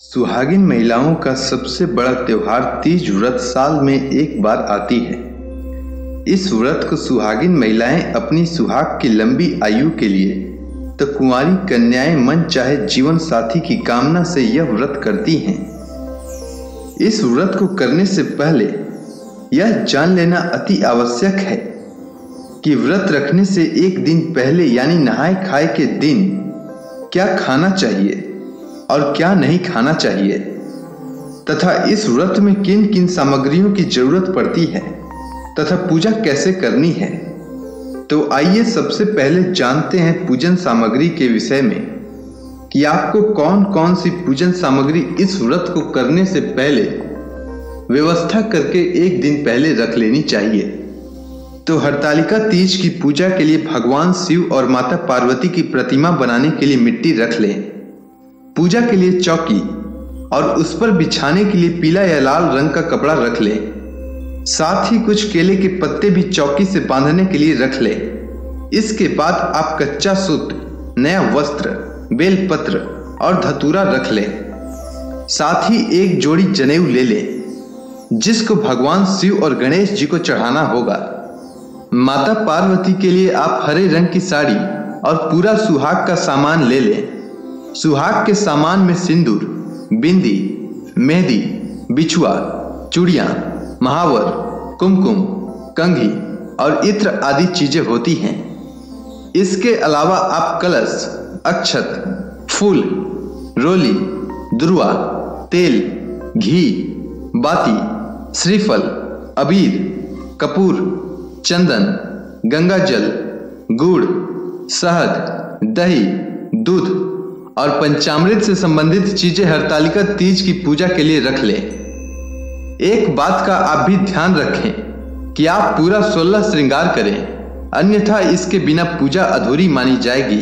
सुहागिन महिलाओं का सबसे बड़ा त्योहार तीज व्रत साल में एक बार आती है। इस व्रत को सुहागिन महिलाएं अपनी सुहाग की लंबी आयु के लिए तो कुंवारी कन्याएं मन चाहे जीवन साथी की कामना से यह व्रत करती हैं। इस व्रत को करने से पहले यह जान लेना अति आवश्यक है कि व्रत रखने से एक दिन पहले यानी नहाय खाए के दिन क्या खाना चाहिए और क्या नहीं खाना चाहिए तथा इस व्रत में किन किन सामग्रियों की जरूरत पड़ती है तथा पूजा कैसे करनी है। तो आइए सबसे पहले जानते हैं पूजन सामग्री के विषय में कि आपको कौन कौन सी पूजन सामग्री इस व्रत को करने से पहले व्यवस्था करके एक दिन पहले रख लेनी चाहिए। तो हरतालिका तीज की पूजा के लिए भगवान शिव और माता पार्वती की प्रतिमा बनाने के लिए मिट्टी रख लें। पूजा के लिए चौकी और उस पर बिछाने के लिए पीला या लाल रंग का कपड़ा रख लें। साथ ही कुछ केले के पत्ते भी चौकी से बांधने के लिए रख लें। इसके बाद आप कच्चा सूत, नया वस्त्र, बेलपत्र और धतूरा रख लें। साथ ही एक जोड़ी जनेऊ ले लें जिसको भगवान शिव और गणेश जी को चढ़ाना होगा। माता पार्वती के लिए आप हरे रंग की साड़ी और पूरा सुहाग का सामान ले लें। सुहाग के सामान में सिंदूर, बिंदी, मेहंदी, बिछुआ, चूड़ियां, महावर, कुमकुम, कंघी और इत्र आदि चीजें होती हैं। इसके अलावा आप कलश, अक्षत, फूल, रोली, दुर्वा, तेल, घी, बाती, श्रीफल, अबीर, कपूर, चंदन, गंगा जल, गुड़, शहद, दही, दूध और पंचामृत से संबंधित चीजें हरतालिका तीज की पूजा के लिए रख लें। एक बात का आप भी ध्यान रखें कि आप पूरा 16 श्रृंगार करें, अन्यथा इसके बिना पूजा अधूरी मानी जाएगी।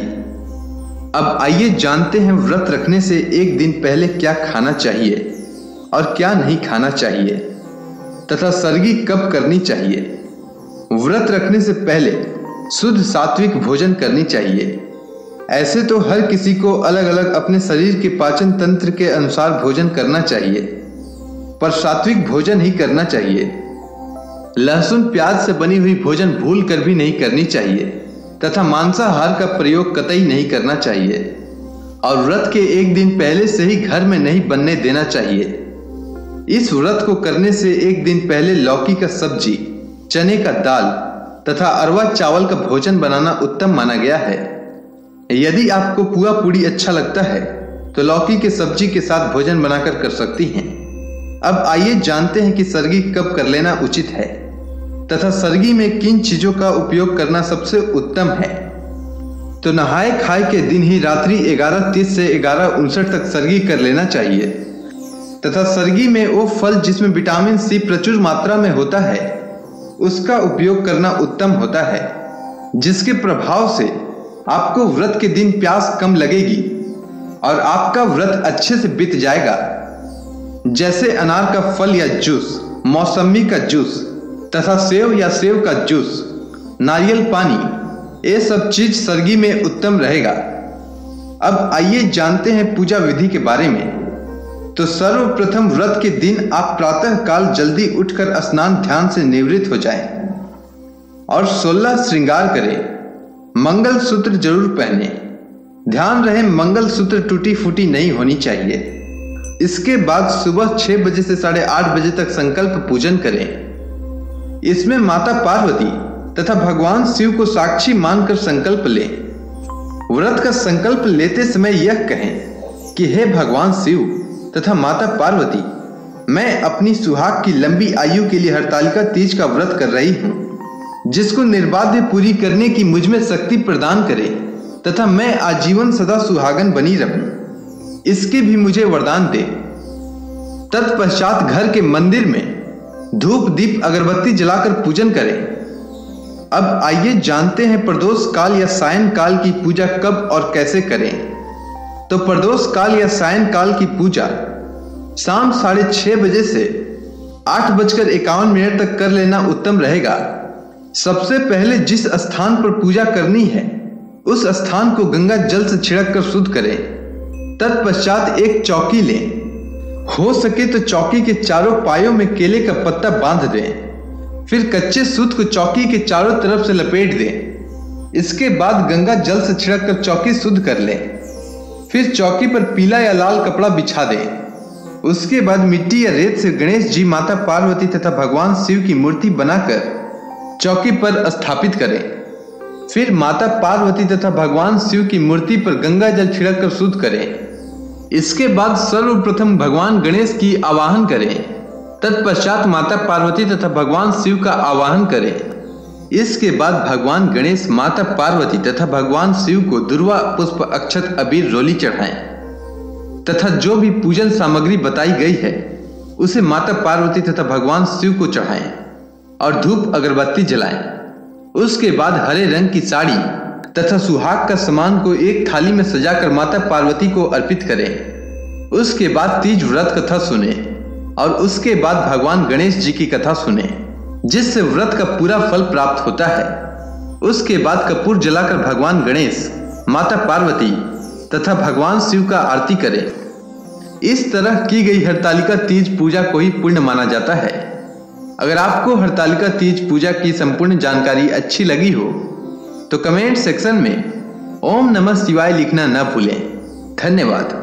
अब आइए जानते हैं व्रत रखने से एक दिन पहले क्या खाना चाहिए और क्या नहीं खाना चाहिए तथा सरगी कब करनी चाहिए। व्रत रखने से पहले शुद्ध सात्विक भोजन करनी चाहिए। ऐसे तो हर किसी को अलग अलग अपने शरीर के पाचन तंत्र के अनुसार भोजन करना चाहिए, पर सात्विक भोजन ही करना चाहिए। लहसुन प्याज से बनी हुई भोजन भूल कर भी नहीं करनी चाहिए तथा मांसाहार का प्रयोग कतई नहीं करना चाहिए और व्रत के एक दिन पहले से ही घर में नहीं बनने देना चाहिए। इस व्रत को करने से एक दिन पहले लौकी का सब्जी, चने का दाल तथा अरवा चावल का भोजन बनाना उत्तम माना गया है। यदि आपको पुआ पूड़ी अच्छा लगता है तो लौकी के सब्जी के साथ भोजन बनाकर कर सकती हैं। अब आइए जानते हैं कि सरगी कब कर लेना उचित है तथा सरगी में किन चीजों का उपयोग करना सबसे उत्तम है। तो नहाए खाए के दिन ही रात्रि 11:30 से 11:59 तक सरगी कर लेना चाहिए तथा सरगी में वो फल जिसमें विटामिन सी प्रचुर मात्रा में होता है उसका उपयोग करना उत्तम होता है, जिसके प्रभाव से आपको व्रत के दिन प्यास कम लगेगी और आपका व्रत अच्छे से बीत जाएगा। जैसे अनार का फल या जूस, मौसमी का जूस तथा सेव या सेव का जूस, नारियल पानी, ये सब चीज सरगी में उत्तम रहेगा। अब आइए जानते हैं पूजा विधि के बारे में। तो सर्वप्रथम व्रत के दिन आप प्रातः काल जल्दी उठकर स्नान ध्यान से निवृत्त हो जाएं और 16 श्रृंगार करें। मंगल सूत्र जरूर पहने। ध्यान रहे मंगल सूत्र टूटी फूटी नहीं होनी चाहिए। इसके बाद सुबह 6 बजे से 8:30 बजे तक संकल्प पूजन करें। इसमें माता पार्वती तथा भगवान शिव को साक्षी मानकर संकल्प लें। व्रत का संकल्प लेते समय यह कहें कि हे भगवान शिव तथा माता पार्वती, मैं अपनी सुहाग की लंबी आयु के लिए हरतालिका तीज का व्रत कर रही हूँ, जिसको निर्बाध पूरी करने की मुझ में शक्ति प्रदान करे तथा मैं आजीवन सदा सुहागन बनी रहूं, इसके भी मुझे वरदान दे। तत्पश्चात घर के मंदिर में धूप दीप अगरबत्ती जलाकर पूजन करें। अब आइए जानते हैं प्रदोष काल या सायं काल की पूजा कब और कैसे करें। तो प्रदोष काल या सायं काल की पूजा शाम 6:30 बजे से 8:51 तक कर लेना उत्तम रहेगा। सबसे पहले जिस स्थान पर पूजा करनी है उस स्थान को गंगा जल से छिड़क कर शुद्ध करें। तत्पश्चात एक चौकी लें हो सके तो चौकी के चारों पायों में केले का पत्ता बांध दें। फिर कच्चे सूत को चौकी के चारों तरफ से लपेट दें। इसके बाद गंगा जल से छिड़क कर चौकी शुद्ध कर लें। फिर चौकी पर पीला या लाल कपड़ा बिछा दें। उसके बाद मिट्टी या रेत से गणेश जी, माता पार्वती तथा भगवान शिव की मूर्ति बनाकर चौकी पर स्थापित करें। फिर माता पार्वती तथा भगवान शिव की मूर्ति पर गंगा जल छिड़क कर शुद्ध करें। इसके बाद सर्वप्रथम भगवान गणेश की आवाहन करें। तत्पश्चात माता पार्वती तथा भगवान शिव का आवाहन करें। इसके बाद भगवान गणेश, माता पार्वती तथा भगवान शिव को दुर्वा, पुष्प, अक्षत, अबीर, रोली चढ़ाएं तथा जो भी पूजन सामग्री बताई गई है उसे माता पार्वती तथा भगवान शिव को चढ़ाएं और धूप अगरबत्ती जलाएं। उसके बाद हरे रंग की साड़ी तथा सुहाग का सामान को एक थाली में सजाकर माता पार्वती को अर्पित करें। उसके बाद तीज व्रत कथा सुने और उसके बाद भगवान गणेश जी की कथा सुने, जिससे व्रत का पूरा फल प्राप्त होता है। उसके बाद कपूर जलाकर भगवान गणेश, माता पार्वती तथा भगवान शिव का आरती करें। इस तरह की गई हरतालिका तीज पूजा को ही पुण्य माना जाता है। अगर आपको हरतालिका तीज पूजा की संपूर्ण जानकारी अच्छी लगी हो तो कमेंट सेक्शन में ओम नमः शिवाय लिखना न भूलें। धन्यवाद।